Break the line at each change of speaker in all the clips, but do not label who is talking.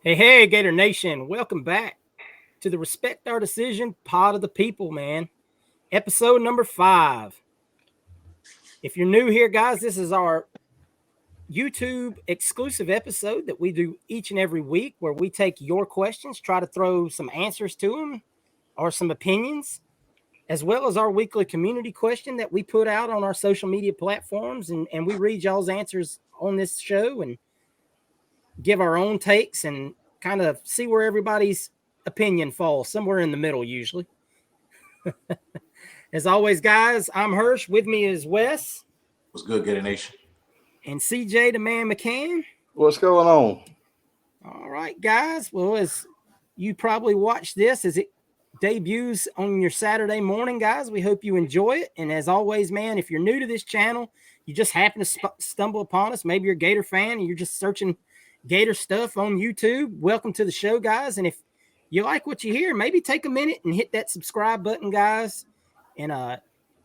Hey, Gator Nation. Welcome back to the Respect Our Decision Pod of the People, man. Episode number 5. If you're new here, guys, this is our YouTube exclusive episode that we do each and every week where we take your questions, try to throw some answers to them or some opinions, as well as our weekly community question that we put out on our social media platforms. And we read y'all's answers on this show and give our own takes and kind of see where everybody's opinion falls, somewhere in the middle, usually. As always, guys, I'm Hirsch. With me is Wes.
What's good, Gator Nation?
And CJ, the man McCann.
What's going on?
All right, guys. Well, as you probably watch this as it debuts on your Saturday morning, guys, we hope you enjoy it. And as always, man, if you're new to this channel, you just happen to stumble upon us, maybe you're a Gator fan and you're just searching Gator stuff on YouTube, welcome to the show, guys. And if you like what you hear, maybe take a minute and hit that subscribe button, guys, and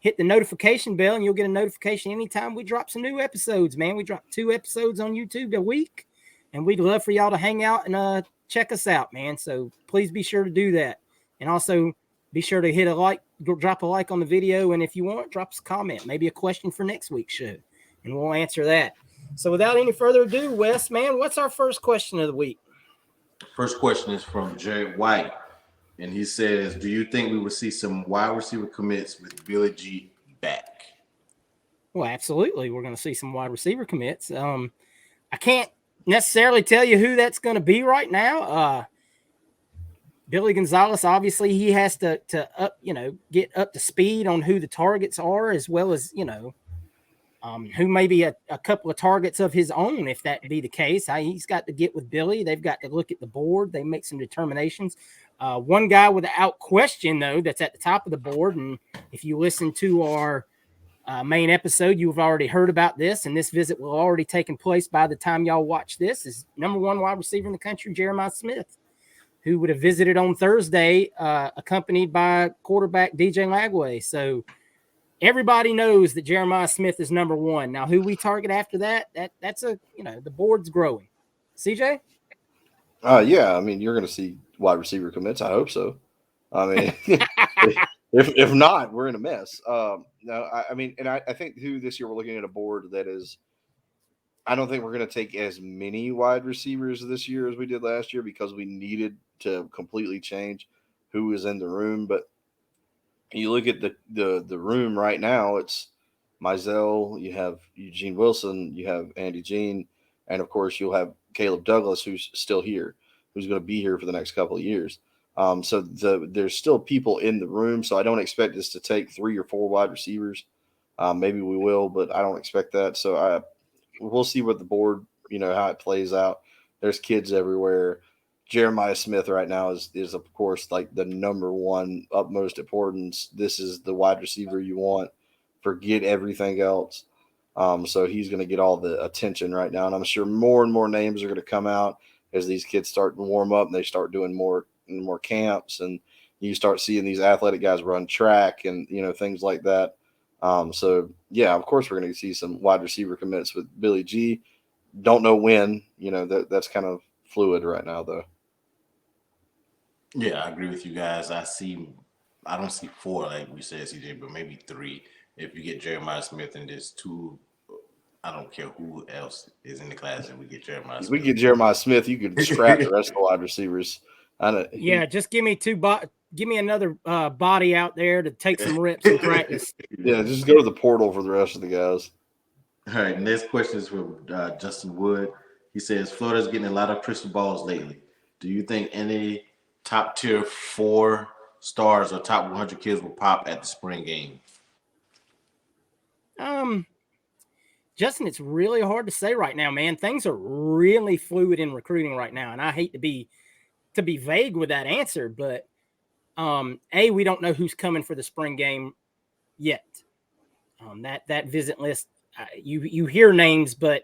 hit the notification bell, and you'll get a notification anytime we drop some new episodes, man. We drop 2 episodes on YouTube a week, and we'd love for y'all to hang out and check us out, man. So please be sure to do that. And also be sure to hit a like, drop a like on the video, and if you want, drop us a comment, maybe a question for next week's show, and we'll answer that. So without any further ado, Wes, man, what's our first question of the week?
First question is from Jared White, and he says, do you think we will see some wide receiver commits with Billy G back?
Well, absolutely. We're going to see some wide receiver commits. I can't necessarily tell you who that's going to be right now. Billy Gonzalez, obviously, he has to get up to speed on who the targets are, as well as, who may be a couple of targets of his own, if that be the case. He's got to get with Billy. They've got to look at the board. They make some determinations. One guy without question, though, that's at the top of the board, and if you listen to our main episode, you've already heard about this, and this visit will already taken place by the time y'all watch this, is number 1 wide receiver in the country, Jeremiah Smith, who would have visited on Thursday, accompanied by quarterback DJ Lagway. So everybody knows that Jeremiah Smith is number 1. Now, who we target after that's the board's growing. CJ?
Yeah, I mean, you're going to see wide receiver commits. I hope so. I mean, if not, we're in a mess. No, I mean, and I think who this year we're looking at a board that is, I don't think we're going to take as many wide receivers this year as we did last year because we needed to completely change who is in the room. But you look at the room right now, it's Mizell, you have Eugene Wilson, you have Andy Jean, and of course you'll have Caleb Douglas, who's still here, who's going to be here for the next couple of years. So there's still people in the room, so I don't expect this to take 3 or 4 wide receivers. Maybe we will, but I don't expect that. So we'll see what the board, how it plays out. There's kids everywhere. Jeremiah Smith right now is of course like the number 1 utmost importance. This is the wide receiver you want. Forget everything else. So he's going to get all the attention right now, and I'm sure more and more names are going to come out as these kids start to warm up and they start doing more camps, and you start seeing these athletic guys run track and things like that. So yeah, of course we're going to see some wide receiver commits with Billy G. Don't know when. That's kind of fluid right now, though.
Yeah, I agree with you guys. I don't see 4 like we said, CJ, but maybe 3. If you get Jeremiah Smith and there's 2, I don't care who else is in the class, and we get Jeremiah Smith.
We get Jeremiah Smith, you could scrap the rest of the wide receivers.
Just give me give me another body out there to take some reps and practice.
Yeah, just go to the portal for the rest of the guys.
All right, next question is from Justin Wood. He says, Florida's getting a lot of crystal balls lately. Do you think any top tier 4 stars or top 100 kids will pop at the spring game?
Justin, it's really hard to say right now, man. Things are really fluid in recruiting right now, and I hate to be vague with that answer, but we don't know who's coming for the spring game yet. That visit list, you hear names, but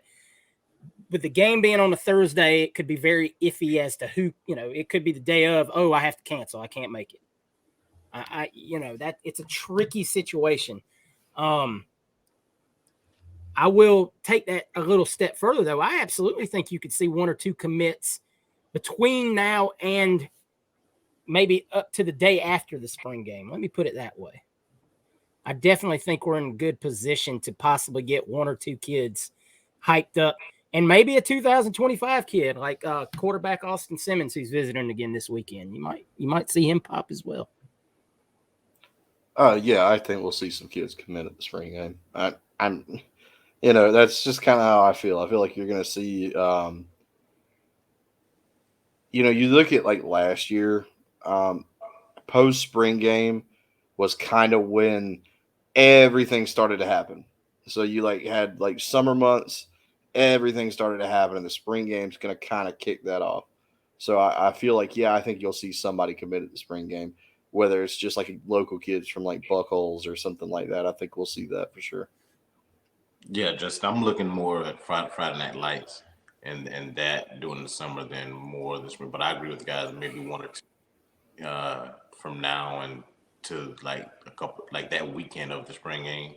with the game being on a Thursday, it could be very iffy as to who. It could be the day of. Oh, I have to cancel. I can't make it. That it's a tricky situation. I will take that a little step further, though. I absolutely think you could see 1 or 2 commits between now and maybe up to the day after the spring game. Let me put it that way. I definitely think we're in a good position to possibly get one or two kids hyped up, and maybe a 2025 kid like quarterback Austin Simmons, who's visiting again this weekend. You might see him pop as well.
Yeah, I think we'll see some kids commit at the spring game. I'm, that's just kind of how I feel. I feel like you're going to see, you look at like last year, post spring game was kind of when everything started to happen. So you like had like summer months, everything started to happen, and the spring game's going to kind of kick that off. So I feel like, yeah, I think you'll see somebody commit at the spring game, whether it's just like local kids from like Buckles or something like that. I think we'll see that for sure.
Yeah, just I'm looking more at Friday Night Lights and that during the summer than more this spring. But I agree with the guys. Maybe one or two from now and to like a couple like that weekend of the spring game,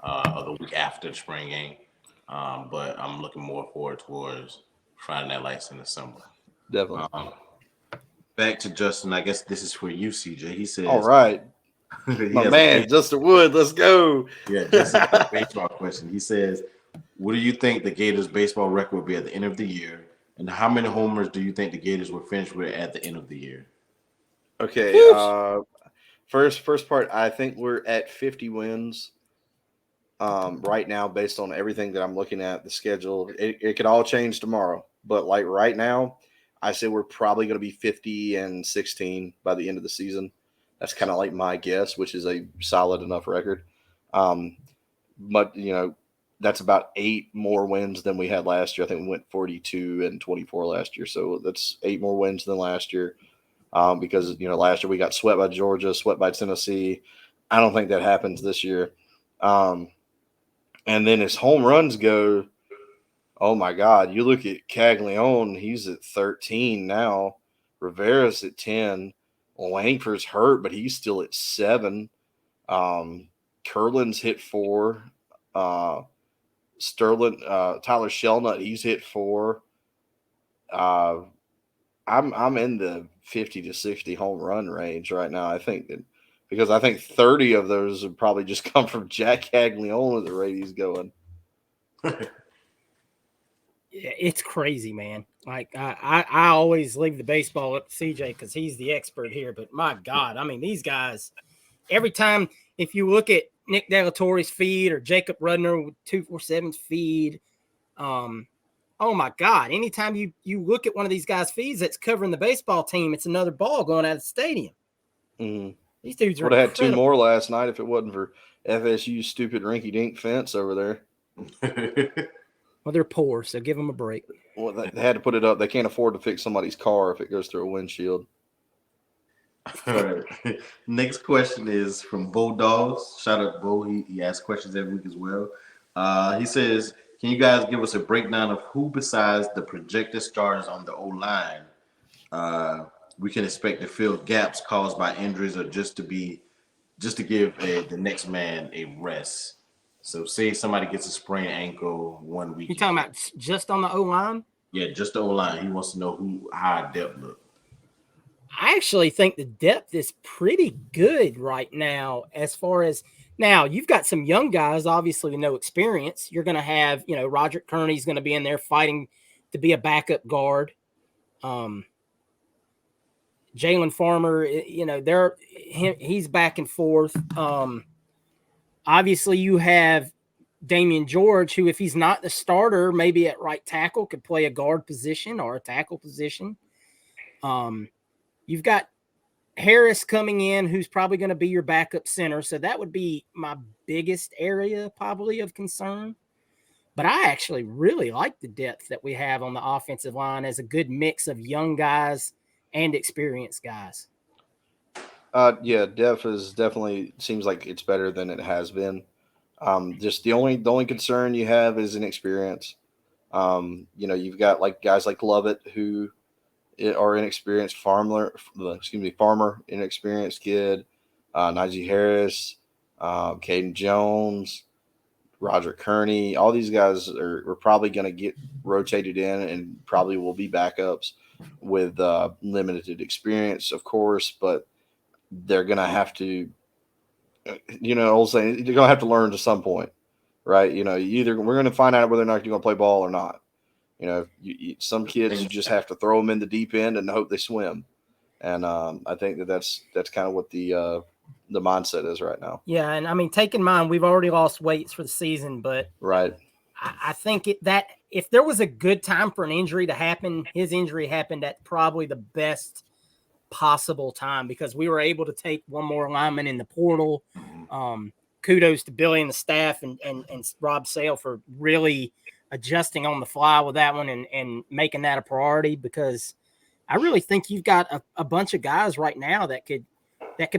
or the week after the spring game. But I'm looking more forward towards Friday Night Lights in the summer.
Definitely.
Back to Justin. I guess this is for you, CJ. He
All
says
right.
he
My
has
man, Justin Wood, let's go.
yeah, Justin has a baseball question. He says, "What do you think the Gators' baseball record will be at the end of the year, and how many homers do you think the Gators will finish with at the end of the year?"
Okay. First part, I think we're at 50 wins right now, based on everything that I'm looking at, the schedule. It could all change tomorrow, but like right now, I say we're probably going to be 50-16 by the end of the season. That's kind of like my guess, which is a solid enough record. Um, but that's about 8 more wins than we had last year. I think we went 42-24 last year, so that's 8 more wins than last year. Because last year we got swept by Georgia, swept by Tennessee. I don't think that happens this year. And then as home runs go, oh my God, you look at Caglione, he's at 13 now. Rivera's at 10. Langford's hurt, but he's still at 7. Curlin's hit 4. Sterling, Tyler Shelnut, he's hit 4. I'm in the 50-60 home run range right now. I think that because I think 30 of those would probably just come from Jack Caglione at the rate he's going.
Yeah, it's crazy, man. Like I always leave the baseball up to CJ because he's the expert here. But my God, I mean, these guys, every time, if you look at Nick Delatorre's feed or Jacob Rudner with 247's feed, oh my God, anytime you look at one of these guys' feeds that's covering the baseball team, it's another ball going out of the stadium.
Mm-hmm.
These dudes are
would have had 2
incredible.
more last night if it wasn't for FSU's stupid rinky-dink fence over there.
Well, they're poor, so give them a break.
Well, they had to put it up. They can't afford to fix somebody's car if it goes through a windshield.
All right. Next question is from Bo Dawes. Shout out to Bo. He asks questions every week as well. He says, "Can you guys give us a breakdown of who besides the projected starters on the O line we can expect to fill gaps caused by injuries or just to give the next man a rest?" So, say somebody gets a sprained ankle one week.
You talking about just on the O line?
Yeah, just the O line. He wants to know how our depth look.
I actually think the depth is pretty good right now. As far as now, you've got some young guys, obviously with no experience. You're going to have, Roger Kearney's going to be in there fighting to be a backup guard. Jalen Farmer, he's back and forth. Obviously, you have Damian George, who, if he's not the starter, maybe at right tackle, could play a guard position or a tackle position. You've got Harris coming in, who's probably going to be your backup center. So that would be my biggest area probably of concern. But I actually really like the depth that we have on the offensive line as a good mix of young guys and experienced guys.
Yeah, depth is definitely seems like it's better than it has been. Just the only concern you have is inexperience. You've got like guys like Lovett who are inexperienced. Farmer, inexperienced kid. Najee Harris, Caden Jones. Roger Kearney, all these guys are probably going to get rotated in and probably will be backups with limited experience, of course, but they're going to have to, old saying, you're going to have to learn to some point, right? Either we're going to find out whether or not you're going to play ball or not. Some kids, you just have to throw them in the deep end and hope they swim. And I think that's kind of what the mindset is right now.
Yeah, and I mean, take in mind we've already lost weights for the season, but
right.
I think that if there was a good time for an injury to happen, his injury happened at probably the best possible time because we were able to take one more lineman in the portal. Kudos to Billy and the staff and Rob Sale for really adjusting on the fly with that one and making that a priority, because I really think you've got a bunch of guys right now that could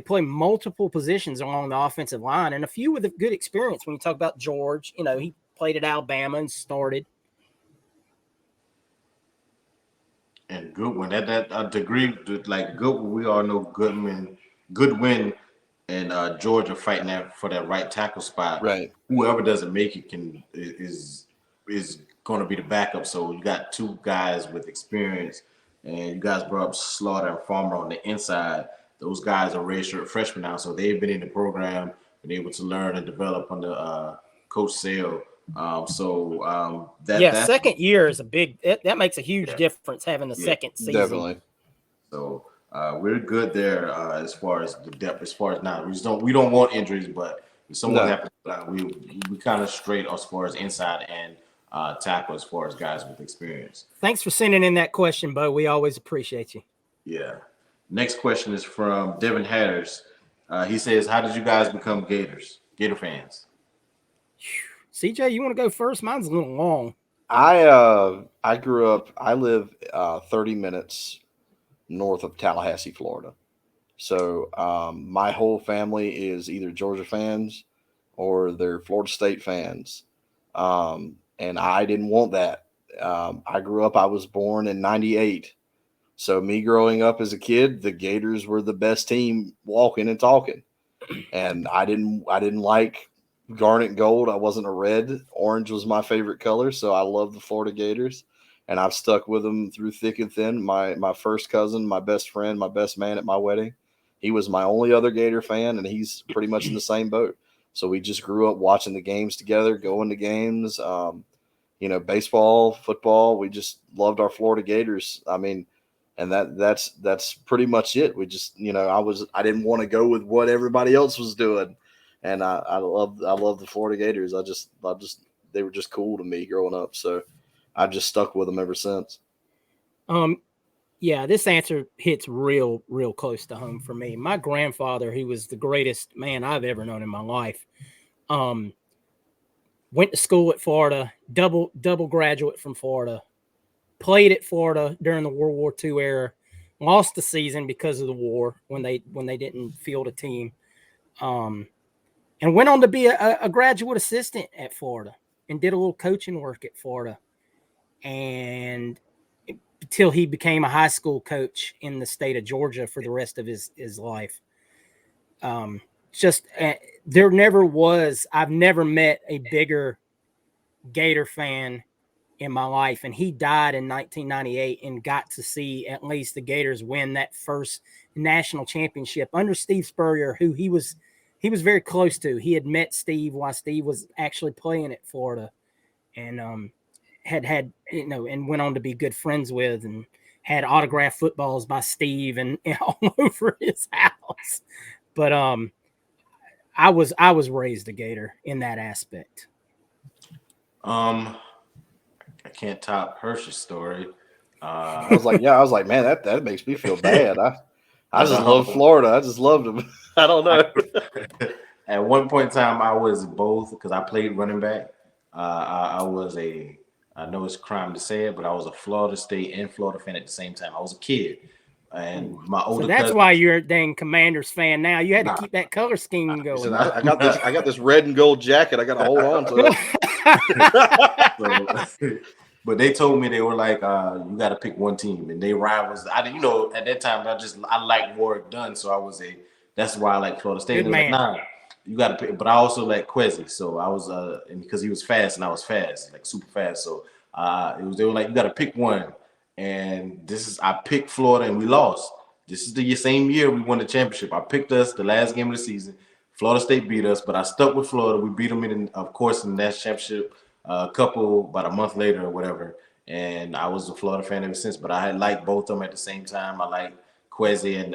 play multiple positions along the offensive line, and a few with a good experience. When you talk about George, he played at Alabama and started.
And Goodwin, that degree, like Goodwin, we all know Goodwin and George are fighting for that right tackle spot.
Right.
Whoever doesn't make it is going to be the backup. So you got two guys with experience, and you guys brought up Slaughter and Farmer on the inside. Those guys are redshirt freshmen now, so they've been in the program, been able to learn and develop under Coach Sale.
Second year is that makes a huge difference, having the second season.
Definitely.
So we're good there as far as the depth. As far as now, we don't want injuries, but if someone happens, we kind of straight as far as inside and tackle as far as guys with experience.
Thanks for sending in that question, Bo. We always appreciate you.
Yeah. Next question is from Devin Hatters. He says, "How did you guys become Gator fans?"
CJ, you want to go first? Mine's a little long.
I grew up. I live 30 minutes north of Tallahassee, Florida. So my whole family is either Georgia fans or they're Florida State fans, and I didn't want that. I grew up. I was born in '98. So me growing up as a kid, the Gators were the best team walking and talking. And I didn't like garnet gold. I wasn't a red. Orange was my favorite color. So I love the Florida Gators. And I've stuck with them through thick and thin. My first cousin, my best friend, my best man at my wedding, he was my only other Gator fan, and he's pretty much in the same boat. So we just grew up watching the games together, going to games, baseball, football. We just loved our Florida Gators. I mean, and that's pretty much it. We just, I didn't want to go with what everybody else was doing. And I love the Florida Gators. They were just cool to me growing up. So I've just stuck with them ever since.
Yeah, this answer hits real close to home for me. My grandfather, who was the greatest man I've ever known in my life, went to school at Florida, double graduate from Florida, played at Florida during the World War II era, lost the season because of the war when they didn't field a team, and went on to be a graduate assistant at Florida and did a little coaching work at Florida, and until he became a high school coach in the state of Georgia for the rest of his life. There never was, I've never met a bigger Gator fan in my life. And he died in 1998 and got to see at least the Gators win that first national championship under Steve Spurrier, who he was very close to. He had met Steve while Steve was actually playing at Florida, and had and went on to be good friends with, and had autographed footballs by Steve and all over his house. But I was raised a Gator in that aspect.
I can't top Hirsch's story.
I was like, man, that makes me feel bad. I just love Florida. I just loved them. I don't know.
At one point in time, I was both because I played running back. I know it's a crime to say it, but I was a Florida State and Florida fan at the same time. I was a kid. And my older
that's why you're a dang Commanders fan now. You had to keep that color scheme going.
Listen, I got this red and gold jacket. I got to hold on to
it. But they told me, they were like, you got to pick one team, and they rivals. At that time I liked Warwick Dunn, so that's why I like Florida State.
Good man.
Like, nah, you got to pick. But I also like Quezzy, so I was and because he was fast and I was fast, like super fast. So they were like, you got to pick one, and I picked Florida and we lost. This is the same year we won the championship. I picked us the last game of the season. Florida State beat us, but I stuck with Florida. We beat them of course, in the national championship. Couple about a month later or whatever, and I was a Florida fan ever since. But I had liked both of them at the same time. I liked Quezzy and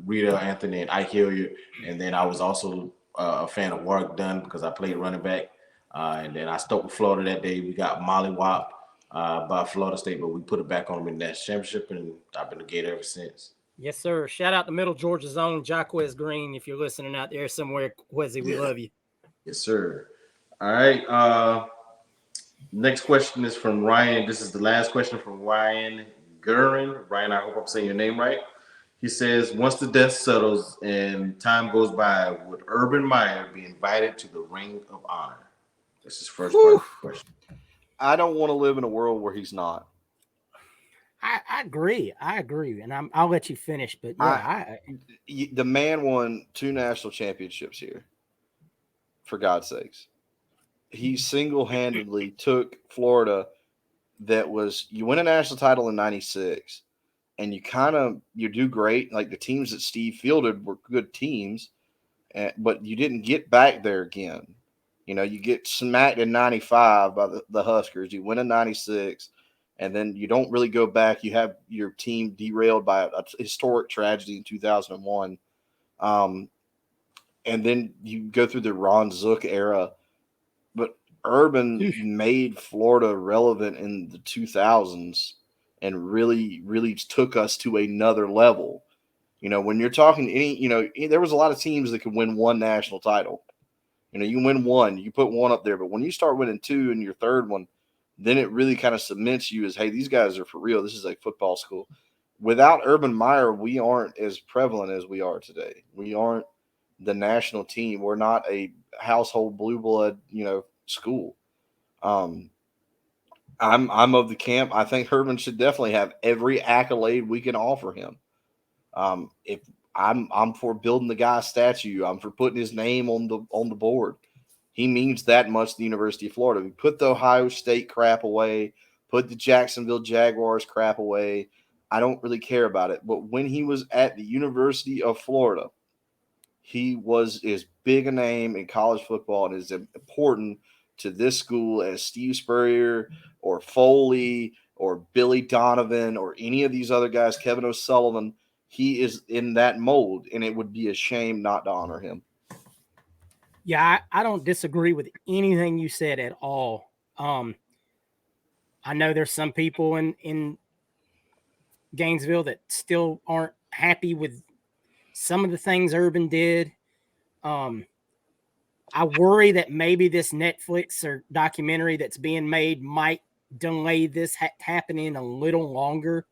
Rita Anthony and Ike Hilliard, and then I was also a fan of Warwick Dunn because I played running back. And then I stuck with Florida that day. We got mollywhopped by Florida State, but we put it back on them in the national championship, and I've been a Gator ever since.
Yes, sir. Shout out to Middle Georgia's own Jaquez Green. If you're listening out there somewhere, Quezzy, we love you.
Yes, sir. All right. Next question is from Ryan. This is the last question from Ryan Gurin. Ryan, I hope I'm saying your name right. He says, once the dust settles and time goes by, would Urban Meyer be invited to the Ring of Honor? This is first part of the question.
I don't want to live in a world where he's not.
I agree. And I'll let you finish. But yeah,
the man won 2 national championships here. For God's sakes, he single-handedly took Florida. You win a national title in '96, and you do great. Like the teams that Steve fielded were good teams, but you didn't get back there again. You get smacked in '95 by the Huskers. You win in '96. And then you don't really go back. You have your team derailed by a historic tragedy in 2001. And then you go through the Ron Zook era. But Urban made Florida relevant in the 2000s and really, really took us to another level. When you're talking there was a lot of teams that could win 1 national title. You win 1, you put 1 up there. But when you start winning 2 and your third one, then it really kind of cements you as, hey, these guys are for real. This is like football school. Without Urban Meyer, we aren't as prevalent as we are today. We aren't the national team. We're not a household blue blood, school. I'm of the camp. I think Urban should definitely have every accolade we can offer him. If I'm for building the guy a statue, I'm for putting his name on the board. He means that much to the University of Florida. We put the Ohio State crap away, put the Jacksonville Jaguars crap away. I don't really care about it. But when he was at the University of Florida, he was as big a name in college football and as important to this school as Steve Spurrier or Foley or Billy Donovan or any of these other guys, Kevin O'Sullivan. He is in that mold, and it would be a shame not to honor him.
Yeah, I don't disagree with anything you said at all. I know there's some people in Gainesville that still aren't happy with some of the things Urban did. I worry that maybe this Netflix or documentary that's being made might delay this happening a little longer,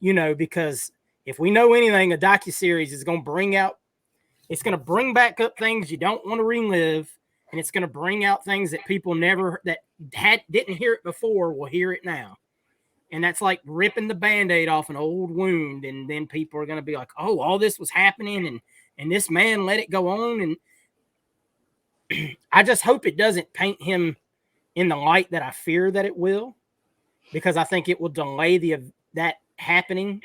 because if we know anything, a docuseries is going to bring back up things you don't want to relive, and it's going to bring out things that people didn't hear it before will hear it now. And that's like ripping the Band-Aid off an old wound, and then people are going to be like, oh, all this was happening, and this man let it go on. And I just hope it doesn't paint him in the light that I fear that it will, because I think it will delay that happening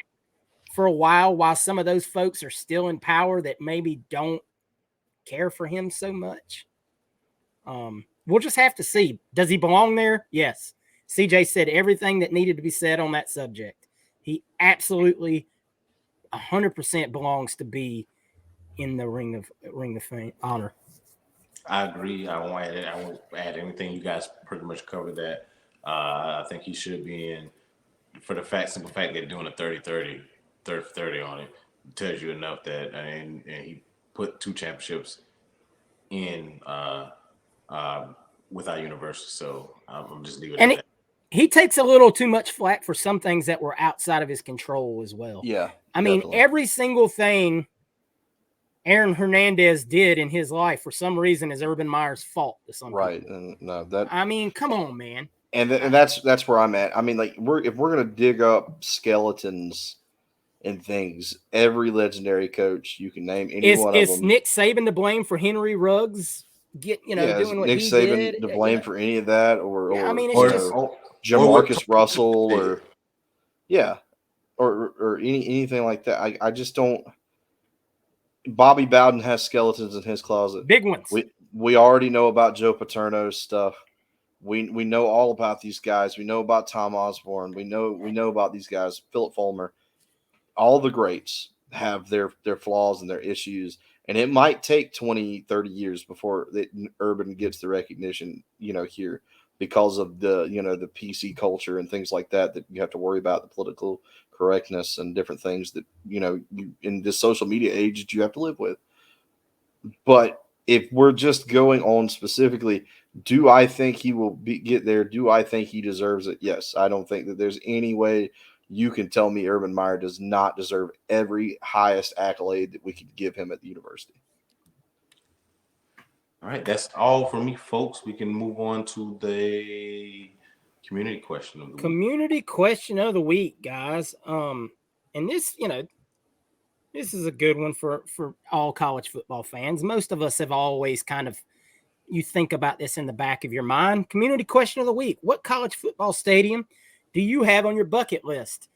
for a while some of those folks are still in power that maybe don't care for him so much. We'll just have to see. Does he belong there? Yes. CJ said everything that needed to be said on that subject. He absolutely 100% belongs to be in the Ring of Honor.
I agree. I won't add anything. You guys pretty much covered that. I think he should be in for the simple fact they're doing a 30-30 on it. Tells you enough that and he put 2 championships in with our university. So I'm just leaving it at that.
He takes a little too much flack for some things that were outside of his control as well.
Yeah.
I mean, every single thing Aaron Hernandez did in his life for some reason is Urban Meyer's fault to some
right.
people.
And no, that
I mean, come on, man.
And that's where I'm at. I mean, like if we're gonna dig up skeletons and things. Every legendary coach you can name, any one of
Is
them.
Nick Saban to blame for Henry Ruggs
Is
doing what
Nick
he
Saban
did?
to blame for any of that,
Yeah, I mean, it's
or
just
what
Jamarcus Russell, or or anything like that. I just don't. Bobby Bowden has skeletons in his closet.
big ones.
We already know about Joe Paterno's stuff. We know all about these guys. We know about Tom Osborne. We know about these guys. Philip Fulmer. All the greats have their flaws and their issues, and it might take 20, 30 years before Urban gets the recognition, here, because of the the PC culture and things like that you have to worry about, the political correctness and different things that in this social media age that you have to live with. But if we're just going on specifically, do I think he will get there? Do I think he deserves it? Yes. I don't think that there's any way you can tell me Urban Meyer does not deserve every highest accolade that we could give him at the university.
All right, that's all for me, folks. We can move on to the community question of the week.
Community question of the week, guys. And this, this is a good one for all college football fans. Most of us have always you think about this in the back of your mind. Community question of the week: what college football stadium do you have on your bucket list?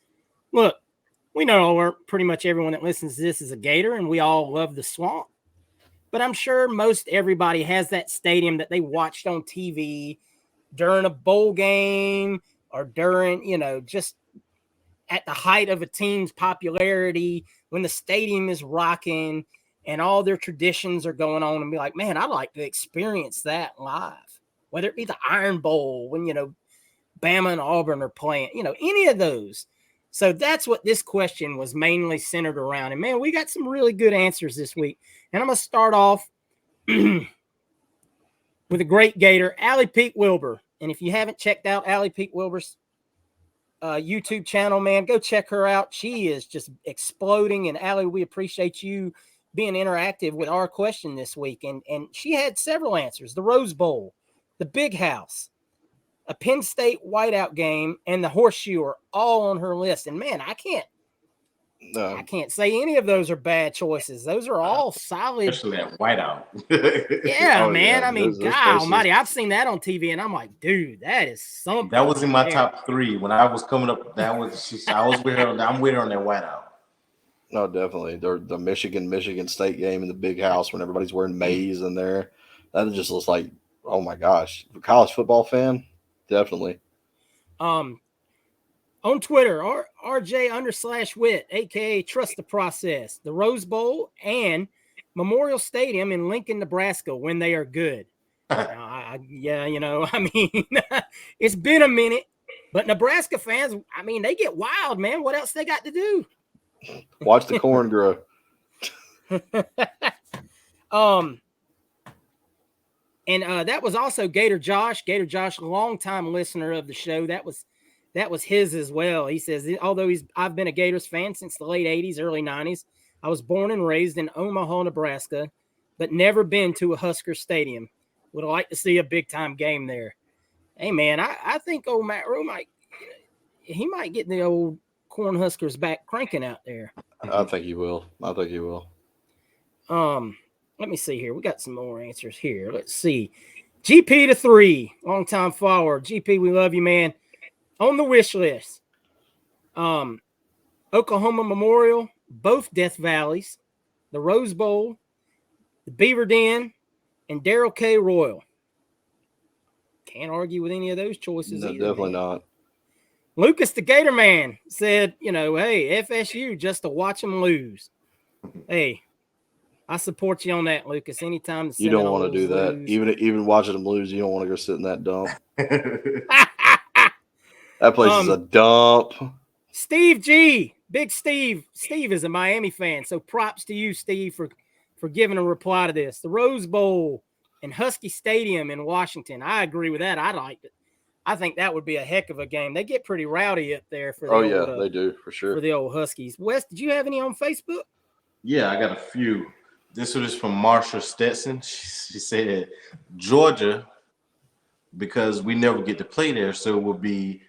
Look, we know pretty much everyone that listens to this is a Gator, and we all love the Swamp. But I'm sure most everybody has that stadium that they watched on TV during a bowl game or during, just at the height of a team's popularity, when the stadium is rocking and all their traditions are going on, and be like, man, I'd like to experience that live. Whether it be the Iron Bowl, when, Bama and Auburn are playing, any of those. So that's what this question was mainly centered around. And, man, we got some really good answers this week. And I'm going to start off with a great Gator, Allie Pete Wilbur. And if you haven't checked out Allie Pete Wilbur's YouTube channel, man, go check her out. She is just exploding. And Allie, we appreciate you being interactive with our question this week. And she had several answers: the Rose Bowl, the Big House, a Penn State whiteout game, and the Horseshoe are all on her list. And man, I can't say any of those are bad choices. Those are all solid.
Especially that whiteout.
Yeah, man.
Yeah.
I mean, God almighty, I've seen that on TV, and I'm like, dude, that is something.
That was in my top 3 when I was coming up. I was with her. I'm with her on that whiteout.
No, definitely. The Michigan State game in the Big House when everybody's wearing maize in there. That just looks like, oh my gosh, a college football fan, definitely.
On Twitter, RJ_Wit, aka Trust the Process, the Rose Bowl and Memorial Stadium in Lincoln, Nebraska, when they are good. I mean, it's been a minute, but Nebraska fans, I mean, they get wild, man. What else they got to do?
Watch the corn grow.
And that was also Gator Josh, longtime listener of the show. That was his as well. He says, although I've been a Gators fan since the late 80s, early 90s. I was born and raised in Omaha, Nebraska, but never been to a Husker stadium. Would like to see a big-time game there. Hey, man, I think old Matt Rowe might get the old Cornhuskers back cranking out there.
I think he will.
Let me see here. We got some more answers here. Let's see. GP to 3, long-time follower. GP, we love you, man. On the wish list, Oklahoma Memorial, both Death Valleys, the Rose Bowl, the Beaver Den, and Darrell K. Royal. Can't argue with any of those choices.
No,
either,
definitely
man.
not.
Lucas the Gator Man said, hey, FSU just to watch them lose. Hey, I support you on that, Lucas. Anytime
you don't want to do that. Even watching them lose, you don't want to go sit in that dump. That place is a dump.
Steve G, Big Steve. Steve is a Miami fan, so props to you, Steve, for giving a reply to this. The Rose Bowl and Husky Stadium in Washington. I agree with that. I liked it. I think that would be a heck of a game. They get pretty rowdy up there for the
they do, for sure.
For the old Huskies. Wes, did you have any on Facebook?
Yeah, I got a few. This one is from Marsha Stetson. She said Georgia, because we never get to play there, so it won't be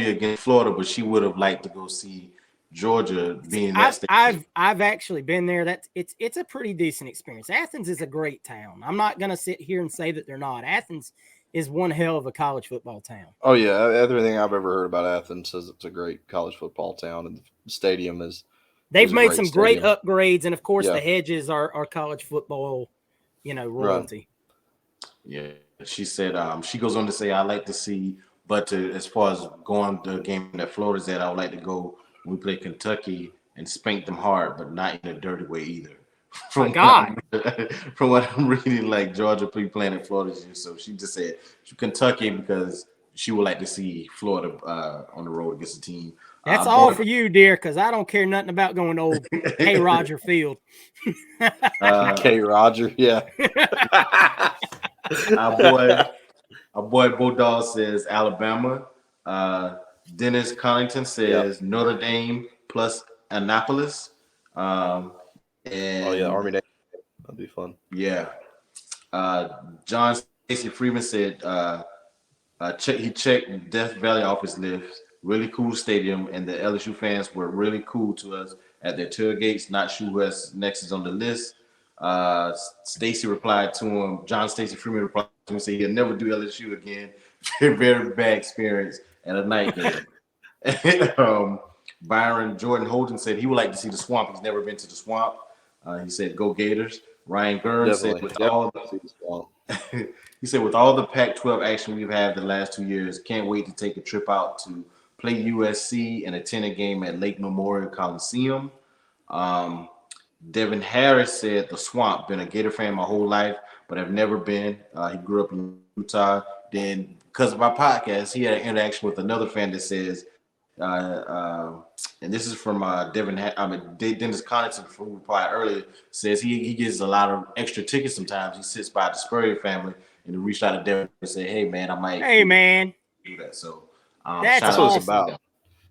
against Florida, but she would have liked to go see Georgia being that state.
I've actually been there. It's a pretty decent experience. Athens is a great town. I'm not gonna sit here and say that they're not. Athens is one hell of a college football town.
Oh yeah, everything I've ever heard about Athens says it's a great college football town, and the stadium is.
They've
a
made
great
some
stadium.
great upgrades, and of course
Yeah.
the Hedges are college football, royalty.
Yeah, she said she goes on to say, I like to see, but as far as going to the game that Florida's at, I would like to go when we play Kentucky and spank them hard, but not in a dirty way either.
My God.
From what I'm reading, like Georgia playing at Florida, so she just said Kentucky because she would like to see Florida on the road against a team.
That's all for you, dear, because I don't care nothing about going to old K. Roger Field.
K. Roger, yeah.
Our boy Bodal says Alabama. Dennis Connington says Notre Dame plus Annapolis. And
Army Navy. That'd be fun.
Yeah. John Stacey Freeman said he checked Death Valley off his list. Really cool stadium, and the LSU fans were really cool to us at their tailgates. Not sure who else next is on the list. Stacey replied to him. John Stacey Freeman replied to him, said he'll never do LSU again. Very, very bad experience at a night game. Byron Jordan Holden said he would like to see the Swamp. He's never been to the Swamp. He said, "Go Gators." Ryan Gurn said, with all the Pac-12 action we've had the last 2 years, can't wait to take a trip out to play USC and attend a game at Lake Memorial Coliseum. Devin Harris said, the Swamp, been a Gator fan my whole life, but I've never been. He grew up in Utah. Then, because of my podcast, he had an interaction with another fan that says, and this is from Dennis Connaughton, who replied earlier, says he gets a lot of extra tickets sometimes. He sits by the Spurrier family and he reached out to Devin and said, "Hey man, I might do that." So
that's
what it's about.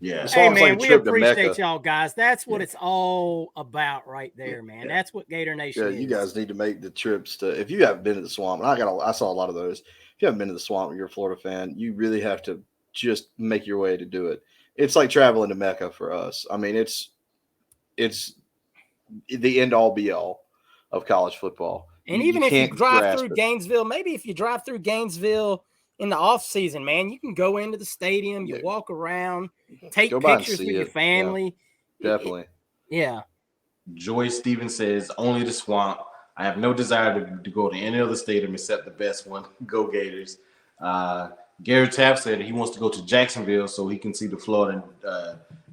Yeah.
Hey man, we appreciate y'all guys. That's what it's all about right there, man. Yeah. That's what Gator Nation is.
You guys need to make the trips to, if you haven't been to the Swamp, and I saw a lot of those. If you haven't been to the Swamp and you're a Florida fan, you really have to just make your way to do it. It's like traveling to Mecca for us. I mean, it's the end all be all of college football.
And even if you drive through Gainesville, maybe if you drive through Gainesville in the off season, man, you can go into the stadium, you walk around, take pictures with your family.
Yeah, definitely.
Yeah.
Joy Stevens says, only the Swamp. I have no desire to go to any other stadium except the best one. Go Gators. Gary Taft said he wants to go to Jacksonville so he can see the Florida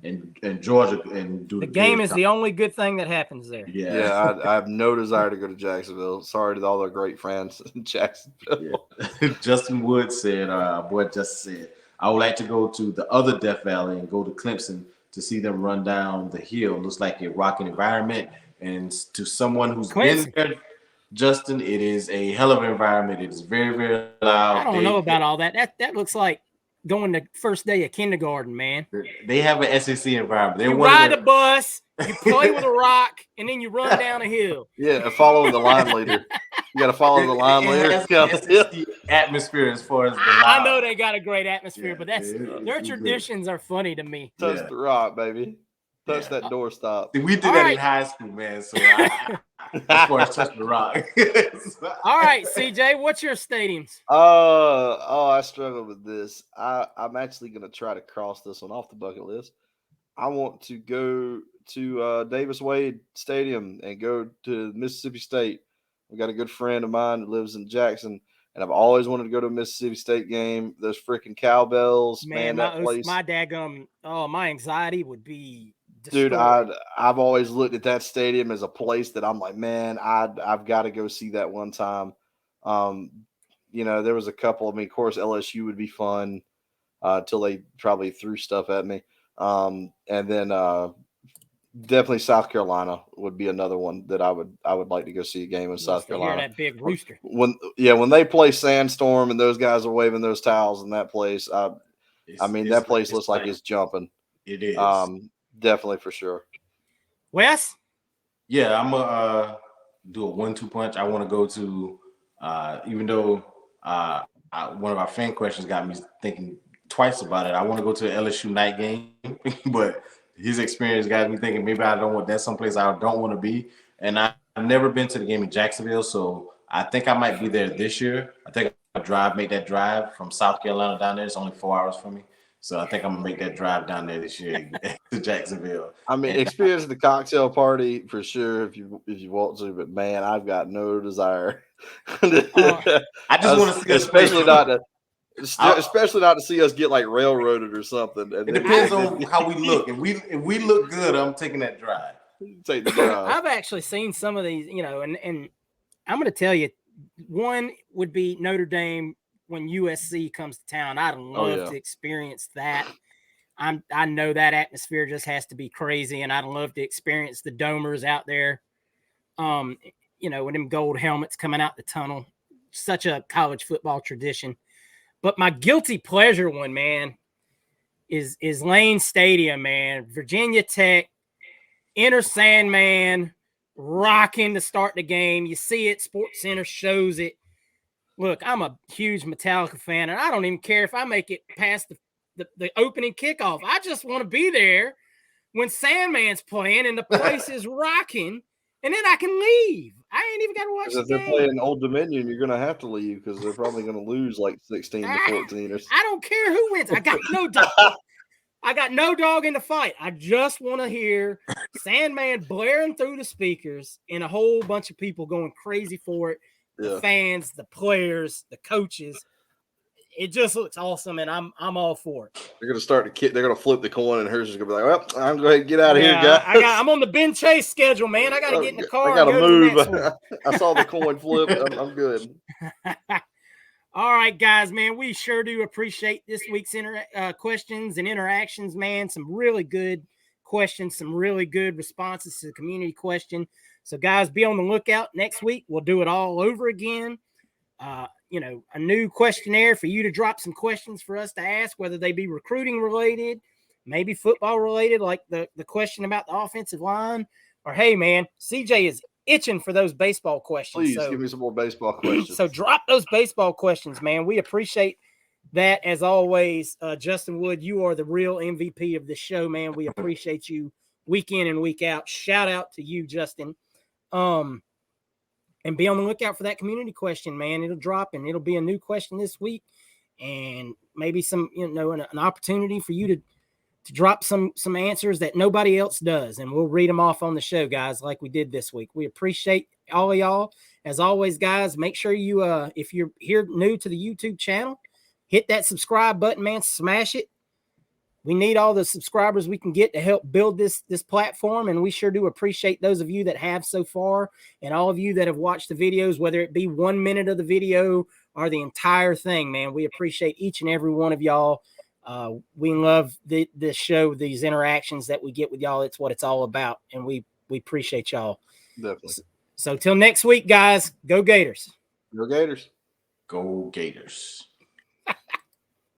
and Georgia and do
the game is the only good thing that happens there.
Yeah, I have no desire to go to Jacksonville. Sorry to all the great friends in Jacksonville.
Yeah. Justin Wood said, I would like to go to the other Death Valley and go to Clemson to see them run down the hill. Looks like a rocking environment. And to someone who's been there, Justin, it is a hell of an environment. It is very, very loud.
I don't know about all that. That looks like going to first day of kindergarten, man.
They have an SEC environment.
You ride a bus, you play with a rock, and then you run down a hill.
Yeah, following the line leader. You got to follow the line leader.
SEC atmosphere as far as the
I know they got a great atmosphere, but their traditions are funny to me.
Touch the rock, baby. Touch that doorstop.
See, we did that in high school, man. So as far as touching the rock.
All right, CJ, what's your stadiums?
I struggle with this. I'm actually going to try to cross this one off the bucket list. I want to go to Davis Wade Stadium and go to Mississippi State. I've got a good friend of mine that lives in Jackson, and I've always wanted to go to a Mississippi State game. Those freaking cowbells, man, that place.
My daggum, my anxiety would be destroyed.
Dude, I've always looked at that stadium as a place that I'm like, man, I've got to go see that one time. There was a couple. I mean, of course, LSU would be fun until they probably threw stuff at me. And then definitely South Carolina would be another one that I would like to go see a game in South Carolina.
Hear that big rooster.
When they play Sandstorm and those guys are waving those towels in that place, that place looks like it's jumping.
It is.
Definitely for sure.
Wes?
Yeah, I'm gonna do a 1-2 punch. I want to go to even though one of our fan questions got me thinking twice about it. I want to go to an LSU night game, but his experience got me thinking maybe I don't want that's someplace I don't want to be. And I've never been to the game in Jacksonville, so I think I might be there this year. I think I'll make that drive from South Carolina down there. It's only 4 hours from me. So I think I'm gonna make that drive down there this year to Jacksonville.
I mean, experience the cocktail party for sure if you want to, but man, I've got no desire.
I just want to see us
especially
play.
not to especially not to see us get like railroaded or something. And
it depends on how we look. If we look good, I'm taking that drive.
Take the drive.
I've actually seen some of these, you know, and I'm going to tell you, one would be Notre Dame when USC comes to town. I'd love to experience that. I know that atmosphere just has to be crazy, and I'd love to experience the Domers out there. You know, with them gold helmets coming out the tunnel. Such a college football tradition. But my guilty pleasure one, man, is Lane Stadium, man. Virginia Tech, Enter Sandman, rocking to start the game. You see it, Sports Center shows it. Look, I'm a huge Metallica fan, and I don't even care if I make it past the opening kickoff. I just want to be there when Sandman's playing and the place is rocking, and then I can leave. I ain't even got to watch the game.
If they're playing Old Dominion, you're going to have to leave because they're probably going to lose like 16 to 14 or something.
I don't care who wins. I got no dog. I got no dog in the fight. I just want to hear Sandman blaring through the speakers and a whole bunch of people going crazy for it. The fans, the players, the coaches. It just looks awesome, and I'm all for it.
They're going to start to they're going to flip the coin, and hers is going to be like, well, I'm going to get out of here, guys.
I'm on the Ben Chase schedule, man. I got to get in the car.
I got to move. I saw the coin flip. I'm good.
All right, guys, man, we sure do appreciate this week's questions and interactions, man. Some really good questions, some really good responses to the community question. So, guys, be on the lookout. Next week, we'll do it all over again. You know, a new questionnaire for you to drop some questions for us to ask, whether they be recruiting related, maybe football related, like the question about the offensive line, or, hey, man, CJ is itching for those baseball questions.
Please give me some more baseball questions.
So drop those baseball questions, man. We appreciate that as always. Justin Wood, you are the real MVP of the show, man. We appreciate you week in and week out. Shout out to you, Justin. And be on the lookout for that community question, man. It'll drop and it'll be a new question this week, and maybe some, you know, an opportunity for you to drop some answers that nobody else does, and we'll read them off on the show, guys, like we did this week. We appreciate all of y'all. As always, guys, make sure you, if you're here new to the YouTube channel, hit that subscribe button, man. Smash it. We need all the subscribers we can get to help build this platform, and we sure do appreciate those of you that have so far, and all of you that have watched the videos, whether it be 1 minute of the video or the entire thing, man. We appreciate each and every one of y'all. We love this show, these interactions that we get with y'all. It's what it's all about, and we appreciate y'all.
Definitely.
So till next week, guys, go Gators.
Go Gators.
Go Gators.